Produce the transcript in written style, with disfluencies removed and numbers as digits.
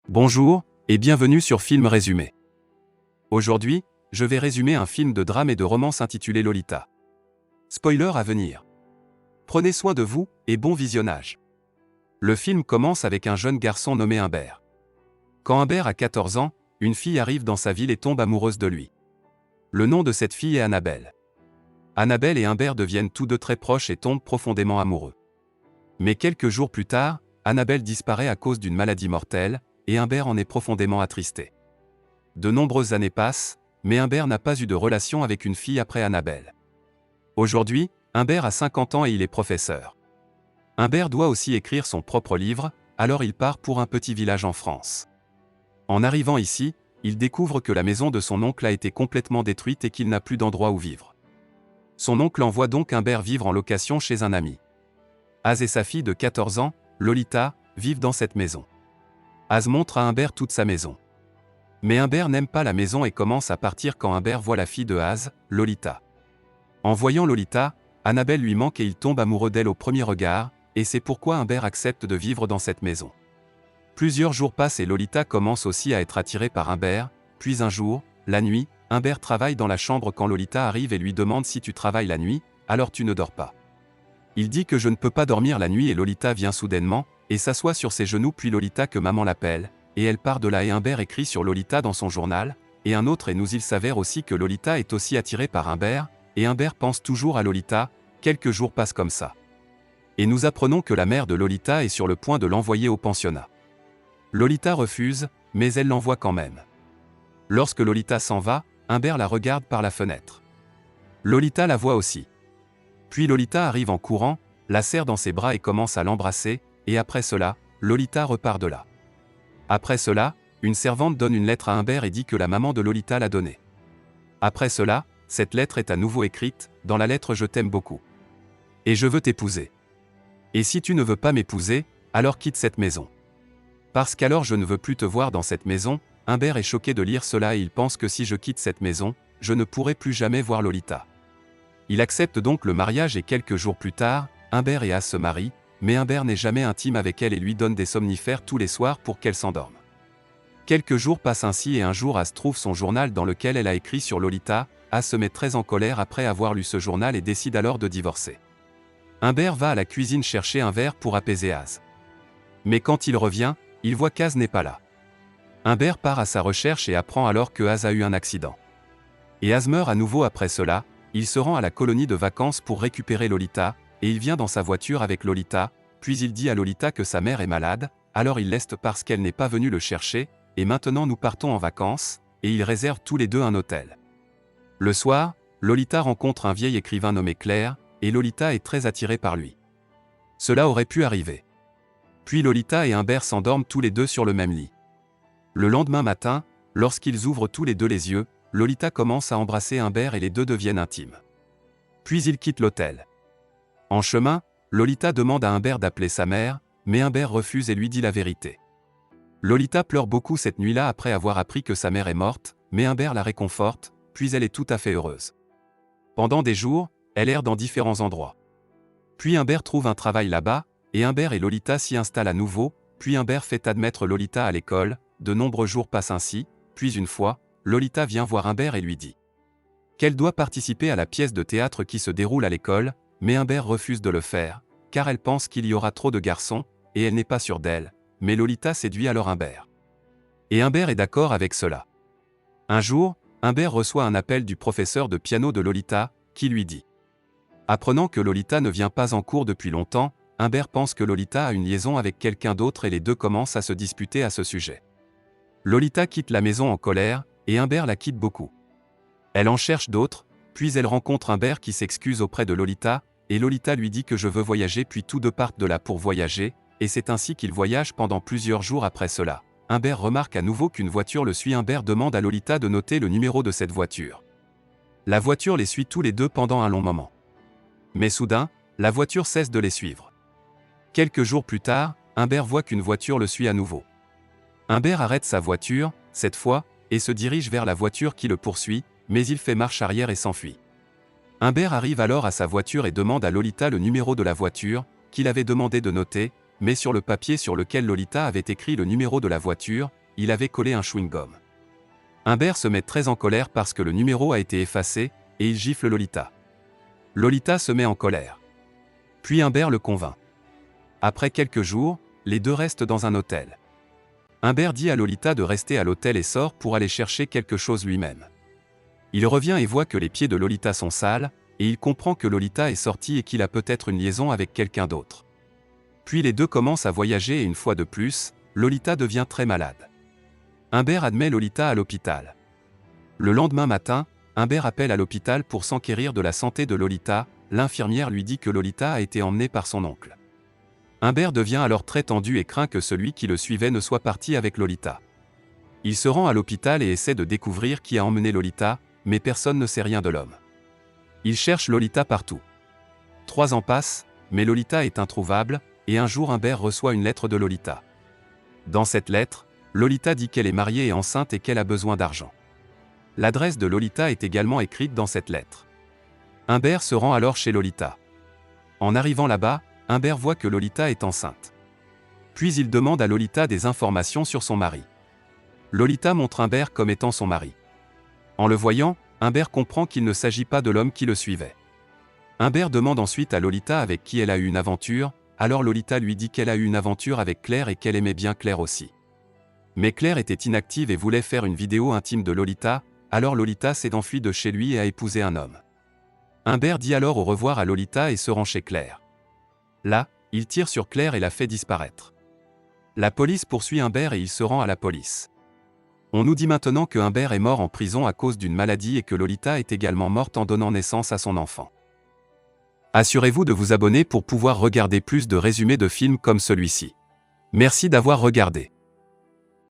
Bonjour, et bienvenue sur Film Résumé. Aujourd'hui, je vais résumer un film de drame et de romance intitulé Lolita. Spoiler à venir. Prenez soin de vous, et bon visionnage. Le film commence avec un jeune garçon nommé Humbert. Quand Humbert a 14 ans, une fille arrive dans sa ville et tombe amoureuse de lui. Le nom de cette fille est Annabelle. Annabelle et Humbert deviennent tous deux très proches et tombent profondément amoureux. Mais quelques jours plus tard, Annabelle disparaît à cause d'une maladie mortelle, et Humbert en est profondément attristé. De nombreuses années passent, mais Humbert n'a pas eu de relation avec une fille après Annabelle. Aujourd'hui, Humbert a 50 ans et il est professeur. Humbert doit aussi écrire son propre livre, alors il part pour un petit village en France. En arrivant ici, il découvre que la maison de son oncle a été complètement détruite et qu'il n'a plus d'endroit où vivre. Son oncle envoie donc Humbert vivre en location chez un ami. Az et sa fille de 14 ans, Lolita, vivent dans cette maison. Az montre à Humbert toute sa maison. Mais Humbert n'aime pas la maison et commence à partir quand Humbert voit la fille de Az, Lolita. En voyant Lolita, Annabelle lui manque et il tombe amoureux d'elle au premier regard, et c'est pourquoi Humbert accepte de vivre dans cette maison. Plusieurs jours passent et Lolita commence aussi à être attirée par Humbert, puis un jour, la nuit, Humbert travaille dans la chambre quand Lolita arrive et lui demande si tu travailles la nuit, alors tu ne dors pas. Il dit que je ne peux pas dormir la nuit et Lolita vient soudainement, et s'assoit sur ses genoux puis Lolita que maman l'appelle, et elle part de là et Humbert écrit sur Lolita dans son journal, et un autre et nous il s'avère aussi que Lolita est aussi attirée par Humbert, et Humbert pense toujours à Lolita, quelques jours passent comme ça. Et nous apprenons que la mère de Lolita est sur le point de l'envoyer au pensionnat. Lolita refuse, mais elle l'envoie quand même. Lorsque Lolita s'en va, Humbert la regarde par la fenêtre. Lolita la voit aussi. Puis Lolita arrive en courant, la serre dans ses bras et commence à l'embrasser, et après cela, Lolita repart de là. Après cela, une servante donne une lettre à Humbert et dit que la maman de Lolita l'a donnée. Après cela, cette lettre est à nouveau écrite, dans la lettre je t'aime beaucoup. Et je veux t'épouser. Et si tu ne veux pas m'épouser, alors quitte cette maison. Parce qu'alors je ne veux plus te voir dans cette maison. Humbert est choqué de lire cela et il pense que si je quitte cette maison, je ne pourrai plus jamais voir Lolita. Il accepte donc le mariage et quelques jours plus tard, Humbert et Az se marient, mais Humbert n'est jamais intime avec elle et lui donne des somnifères tous les soirs pour qu'elle s'endorme. Quelques jours passent ainsi et un jour Az trouve son journal dans lequel elle a écrit sur Lolita. Az se met très en colère après avoir lu ce journal et décide alors de divorcer. Humbert va à la cuisine chercher un verre pour apaiser Az. Mais quand il revient, il voit qu'Az n'est pas là. Humbert part à sa recherche et apprend alors que Az a eu un accident. Et Az meurt à nouveau après cela. Il se rend à la colonie de vacances pour récupérer Lolita, et il vient dans sa voiture avec Lolita, puis il dit à Lolita que sa mère est malade, alors il l'est parce qu'elle n'est pas venue le chercher, et maintenant nous partons en vacances, et ils réservent tous les deux un hôtel. Le soir, Lolita rencontre un vieil écrivain nommé Claire, et Lolita est très attirée par lui. Cela aurait pu arriver. Puis Lolita et Humbert s'endorment tous les deux sur le même lit. Le lendemain matin, lorsqu'ils ouvrent tous les deux les yeux, Lolita commence à embrasser Humbert et les deux deviennent intimes. Puis ils quittent l'hôtel. En chemin, Lolita demande à Humbert d'appeler sa mère, mais Humbert refuse et lui dit la vérité. Lolita pleure beaucoup cette nuit-là après avoir appris que sa mère est morte, mais Humbert la réconforte, puis elle est tout à fait heureuse. Pendant des jours, elle erre dans différents endroits. Puis Humbert trouve un travail là-bas, et Humbert et Lolita s'y installent à nouveau, puis Humbert fait admettre Lolita à l'école, de nombreux jours passent ainsi, puis une fois, Lolita vient voir Humbert et lui dit qu'elle doit participer à la pièce de théâtre qui se déroule à l'école, mais Humbert refuse de le faire, car elle pense qu'il y aura trop de garçons, et elle n'est pas sûre d'elle, mais Lolita séduit alors Humbert. Et Humbert est d'accord avec cela. Un jour, Humbert reçoit un appel du professeur de piano de Lolita, qui lui dit. Apprenant que Lolita ne vient pas en cours depuis longtemps, Humbert pense que Lolita a une liaison avec quelqu'un d'autre et les deux commencent à se disputer à ce sujet. Lolita quitte la maison en colère, et Humbert la quitte beaucoup. Elle en cherche d'autres, puis elle rencontre Humbert qui s'excuse auprès de Lolita, et Lolita lui dit que je veux voyager puis tous deux partent de là pour voyager, et c'est ainsi qu'ils voyagent pendant plusieurs jours après cela. Humbert remarque à nouveau qu'une voiture le suit. Humbert demande à Lolita de noter le numéro de cette voiture. La voiture les suit tous les deux pendant un long moment. Mais soudain, la voiture cesse de les suivre. Quelques jours plus tard, Humbert voit qu'une voiture le suit à nouveau. Humbert arrête sa voiture, cette fois, et se dirige vers la voiture qui le poursuit, mais il fait marche arrière et s'enfuit. Humbert arrive alors à sa voiture et demande à Lolita le numéro de la voiture, qu'il avait demandé de noter, mais sur le papier sur lequel Lolita avait écrit le numéro de la voiture, il avait collé un chewing-gum. Humbert se met très en colère parce que le numéro a été effacé, et il gifle Lolita. Lolita se met en colère. Puis Humbert le convainc. Après quelques jours, les deux restent dans un hôtel. Humbert dit à Lolita de rester à l'hôtel et sort pour aller chercher quelque chose lui-même. Il revient et voit que les pieds de Lolita sont sales, et il comprend que Lolita est sortie et qu'il a peut-être une liaison avec quelqu'un d'autre. Puis les deux commencent à voyager et une fois de plus, Lolita devient très malade. Humbert admet Lolita à l'hôpital. Le lendemain matin, Humbert appelle à l'hôpital pour s'enquérir de la santé de Lolita. L'infirmière lui dit que Lolita a été emmenée par son oncle. Humbert devient alors très tendu et craint que celui qui le suivait ne soit parti avec Lolita. Il se rend à l'hôpital et essaie de découvrir qui a emmené Lolita, mais personne ne sait rien de l'homme. Il cherche Lolita partout. 3 ans passent, mais Lolita est introuvable, et un jour Humbert reçoit une lettre de Lolita. Dans cette lettre, Lolita dit qu'elle est mariée et enceinte et qu'elle a besoin d'argent. L'adresse de Lolita est également écrite dans cette lettre. Humbert se rend alors chez Lolita. En arrivant là-bas, Humbert voit que Lolita est enceinte. Puis il demande à Lolita des informations sur son mari. Lolita montre Humbert comme étant son mari. En le voyant, Humbert comprend qu'il ne s'agit pas de l'homme qui le suivait. Humbert demande ensuite à Lolita avec qui elle a eu une aventure, alors Lolita lui dit qu'elle a eu une aventure avec Claire et qu'elle aimait bien Claire aussi. Mais Claire était inactive et voulait faire une vidéo intime de Lolita, alors Lolita s'est enfuie de chez lui et a épousé un homme. Humbert dit alors au revoir à Lolita et se rend chez Claire. Là, il tire sur Claire et la fait disparaître. La police poursuit Humbert et il se rend à la police. On nous dit maintenant que Humbert est mort en prison à cause d'une maladie et que Lolita est également morte en donnant naissance à son enfant. Assurez-vous de vous abonner pour pouvoir regarder plus de résumés de films comme celui-ci. Merci d'avoir regardé.